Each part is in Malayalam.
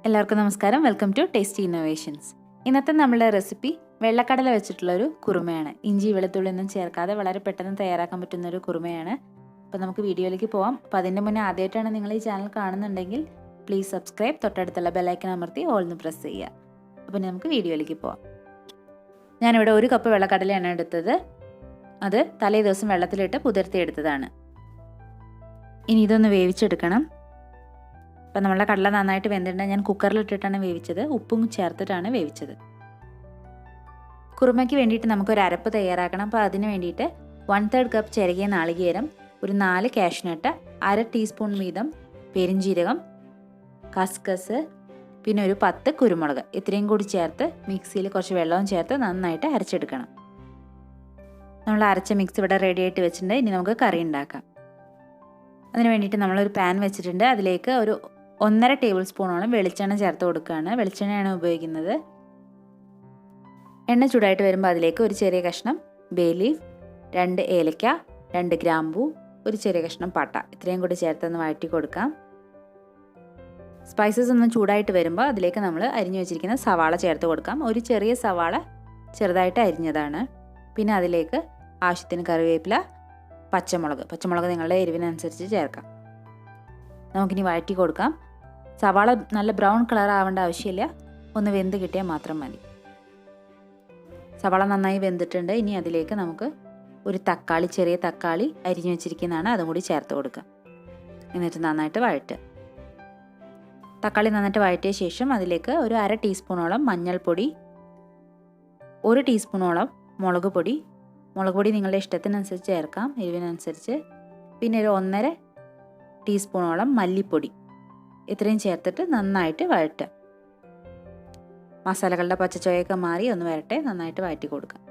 എല്ലാവർക്കും നമസ്കാരം. Welcome to tasty innovations. ഇന്നത്തെ നമ്മുടെ റെസിപ്പി വെള്ളക്കടല വെച്ചിട്ടുള്ളൊരു കുറുമയാണ്. ഇഞ്ചി വെളുത്തുള്ളി ഒന്നും ചേർക്കാതെ വളരെ പെട്ടെന്ന് തയ്യാറാക്കാൻ പറ്റുന്നൊരു കുറുമയാണ്. അപ്പോൾ നമുക്ക് വീഡിയോയിലേക്ക് പോവാം. അപ്പോൾ അതിൻ്റെ മുന്നേ ആദ്യമായിട്ടാണ് നിങ്ങൾ ഈ ചാനൽ കാണുന്നുണ്ടെങ്കിൽ പ്ലീസ് സബ്സ്ക്രൈബ്, തൊട്ടടുത്തുള്ള ബെല്ലൈക്കൺ അമർത്തി ഓൾ എന്ന് പ്രസ് ചെയ്യുക. അപ്പോൾ നമുക്ക് വീഡിയോയിലേക്ക് പോവാം. ഞാനിവിടെ 1 കപ്പ് വെള്ളക്കടലയാണ് എടുത്തത്. അത് തലേ ദിവസം വെള്ളത്തിലിട്ട് കുതിർത്തിയെടുത്തതാണ്. ഇനി ഇതൊന്ന് വേവിച്ചെടുക്കണം. അപ്പോൾ നമ്മളുടെ കടല നന്നായിട്ട് വെന്തിട്ടുണ്ട്. ഞാൻ കുക്കറിലിട്ടിട്ടാണ് വേവിച്ചത്. ഉപ്പും ചേർത്തിട്ടാണ് വേവിച്ചത്. കുറുമയ്ക്ക് വേണ്ടിയിട്ട് നമുക്കൊരു അരപ്പ് തയ്യാറാക്കണം. അപ്പോൾ അതിന് വേണ്ടിയിട്ട് 1/3 കപ്പ് ചിരകിയ നാളികേരം, ഒരു 4 കാഷ്നട്ട്, 1/2 ടീസ്പൂൺ വീതം പെരിഞ്ജീരകം, കസ്കസ്, പിന്നെ ഒരു 10 കുരുമുളക്, ഇത്രയും കൂടി ചേർത്ത് മിക്സിയിൽ കുറച്ച് വെള്ളവും ചേർത്ത് നന്നായിട്ട് അരച്ചെടുക്കണം. നമ്മൾ അരച്ച മിക്സ് ഇവിടെ റെഡി ആയിട്ട് വെച്ചിട്ടുണ്ട്. ഇനി നമുക്ക് കറി ഉണ്ടാക്കാം. അതിന് വേണ്ടിയിട്ട് നമ്മളൊരു പാൻ വെച്ചിട്ടുണ്ട്. അതിലേക്ക് ഒരു 1.5 ടേബിൾ സ്പൂണോളം വെളിച്ചെണ്ണ ചേർത്ത് കൊടുക്കുകയാണ്. വെളിച്ചെണ്ണയാണ് ഉപയോഗിക്കുന്നത്. എണ്ണ ചൂടായിട്ട് വരുമ്പോൾ അതിലേക്ക് ഒരു ചെറിയ കഷ്ണം ബേ ലീഫ്, 2 ഏലക്ക, 2 ഗ്രാമ്പൂ, ഒരു ചെറിയ കഷ്ണം പട്ട, ഇത്രയും കൂടി ചേർത്തൊന്ന് വഴറ്റി കൊടുക്കാം. സ്പൈസസ് ഒന്ന് ചൂടായിട്ട് വരുമ്പോൾ അതിലേക്ക് നമ്മൾ അരിഞ്ഞു വെച്ചിരിക്കുന്ന സവാള ചേർത്ത് കൊടുക്കാം. ഒരു ചെറിയ സവാള ചെറുതായിട്ട് അരിഞ്ഞതാണ്. പിന്നെ അതിലേക്ക് ആവശ്യത്തിന് കറിവേപ്പില, പച്ചമുളക് നിങ്ങളുടെ എരിവിനനുസരിച്ച് ചേർക്കാം. നമുക്കിനി വഴറ്റി കൊടുക്കാം. സവാള നല്ല ബ്രൗൺ കളർ ആവേണ്ട ആവശ്യമില്ല, ഒന്ന് വെന്ത് കിട്ടിയാൽ മാത്രം മതി. സവാള നന്നായി വെന്തിട്ടുണ്ട്. ഇനി അതിലേക്ക് നമുക്ക് ഒരു തക്കാളി, ചെറിയ തക്കാളി അരിഞ്ഞു വെച്ചിരിക്കുന്നതാണ്, അതും കൂടി ചേർത്ത് കൊടുക്കാം. എന്നിട്ട് നന്നായിട്ട് വഴറ്റുക. തക്കാളി നന്നായിട്ട് വഴറ്റിയ ശേഷം അതിലേക്ക് ഒരു 1/2 ടീസ്പൂണോളം മഞ്ഞൾപ്പൊടി, 1 ടീസ്പൂണോളം മുളക് പൊടി നിങ്ങളുടെ ഇഷ്ടത്തിനനുസരിച്ച് ചേർക്കാം, എരിവിനനുസരിച്ച്. പിന്നെ ഒരു 1.5 ടീസ്പൂണോളം മല്ലിപ്പൊടി, ഇത്രയും ചേർത്തിട്ട് നന്നായിട്ട് വഴറ്റുക. മസാലകളുടെ പച്ചച്ചുവയൊക്കെ മാറി ഒന്ന് വരട്ടെ, നന്നായിട്ട് വഴറ്റി കൊടുക്കാം.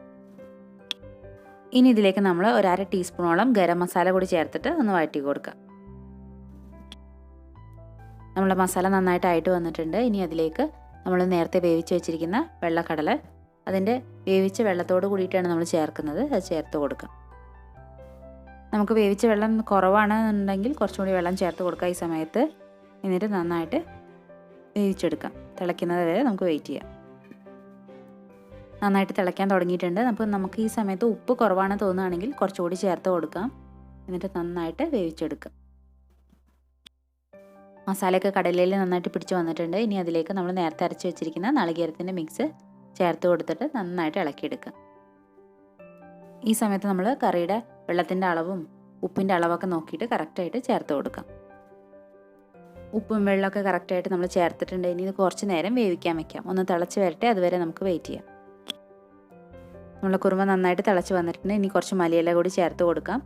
ഇനി ഇതിലേക്ക് നമ്മൾ ഒരു 1/2 ടീസ്പൂണോളം ഗരം മസാല കൂടി ചേർത്തിട്ട് ഒന്ന് വഴറ്റി കൊടുക്കാം. നമ്മളെ മസാല നന്നായിട്ടായിട്ട് വന്നിട്ടുണ്ട്. ഇനി അതിലേക്ക് നമ്മൾ നേരത്തെ വേവിച്ച് വെച്ചിരിക്കുന്ന വെള്ളക്കടല, അതിൻ്റെ വേവിച്ച വെള്ളത്തോട് കൂടിയിട്ടാണ് നമ്മൾ ചേർക്കുന്നത്. അത് ചേർത്ത് കൊടുക്കാം. നമുക്ക് വേവിച്ച വെള്ളം കുറവാണെന്നുണ്ടെങ്കിൽ കുറച്ചുകൂടി വെള്ളം ചേർത്ത് കൊടുക്കുക ഈ സമയത്ത്. എന്നിട്ട് നന്നായിട്ട് വേവിച്ചെടുക്കാം. തിളയ്ക്കുന്നത് വരെ നമുക്ക് വെയിറ്റ് ചെയ്യാം. നന്നായിട്ട് തിളയ്ക്കാൻ തുടങ്ങിയിട്ടുണ്ട്. അപ്പോൾ നമുക്ക് ഈ സമയത്ത് ഉപ്പ് കുറവാണ് തോന്നുകയാണെങ്കിൽ കുറച്ചുകൂടി ചേർത്ത് കൊടുക്കാം. എന്നിട്ട് നന്നായിട്ട് വേവിച്ചെടുക്കാം. മസാലയൊക്കെ കടലയിൽ നന്നായിട്ട് പിടിച്ച് വന്നിട്ടുണ്ട്. ഇനി അതിലേക്ക് നമ്മൾ നേരത്തെ അരച്ച് വെച്ചിരിക്കുന്ന നാളികേരത്തിൻ്റെ മിക്സ് ചേർത്ത് കൊടുത്തിട്ട് നന്നായിട്ട് ഇളക്കിയെടുക്കുക. ഈ സമയത്ത് നമ്മൾ കറിയുടെ വെള്ളത്തിൻ്റെ അളവും ഉപ്പിൻ്റെ അളവൊക്കെ നോക്കിയിട്ട് കറക്റ്റായിട്ട് ചേർത്ത് കൊടുക്കാം. ഉപ്പും വെള്ളമൊക്കെ കറക്റ്റായിട്ട് നമ്മൾ ചേർത്തിട്ടുണ്ട്. ഇനി ഇത് കുറച്ച് നേരം വേവിക്കാൻ വെക്കാം. ഒന്ന് തിളച്ച് വരട്ടെ, അതുവരെ നമുക്ക് വെയിറ്റ് ചെയ്യാം. നമ്മളെ കുറുമ നന്നായിട്ട് തിളച്ച് വന്നിട്ടുണ്ട്. ഇനി കുറച്ച് മല്ലിയില കൂടി ചേർത്ത് കൊടുക്കാം.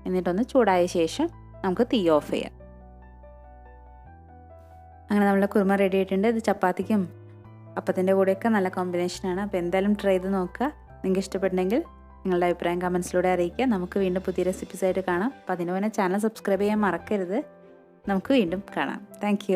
എന്നിട്ടൊന്ന് ചൂടായ ശേഷം നമുക്ക് തീ ഓഫ് ചെയ്യാം. അങ്ങനെ നമ്മളെ കുറുമ റെഡി ആയിട്ടുണ്ട്. ഇത് ചപ്പാത്തിക്കും അപ്പത്തിൻ്റെ കൂടെയൊക്കെ നല്ല കോമ്പിനേഷനാണ്. അപ്പോൾ എന്തായാലും ട്രൈ ചെയ്ത് നോക്കുക. നിങ്ങൾക്ക് ഇഷ്ടപ്പെട്ടെങ്കിൽ നിങ്ങളുടെ അഭിപ്രായം കമൻസിലൂടെ അറിയിക്കുക. നമുക്ക് വീണ്ടും പുതിയ റെസിപ്പീസായിട്ട് കാണാം. അപ്പോൾ അതിന് മുന്നേ ചാനൽ സബ്സ്ക്രൈബ് ചെയ്യാൻ മറക്കരുത്. നമുക്ക് വീണ്ടും കാണാം. താങ്ക്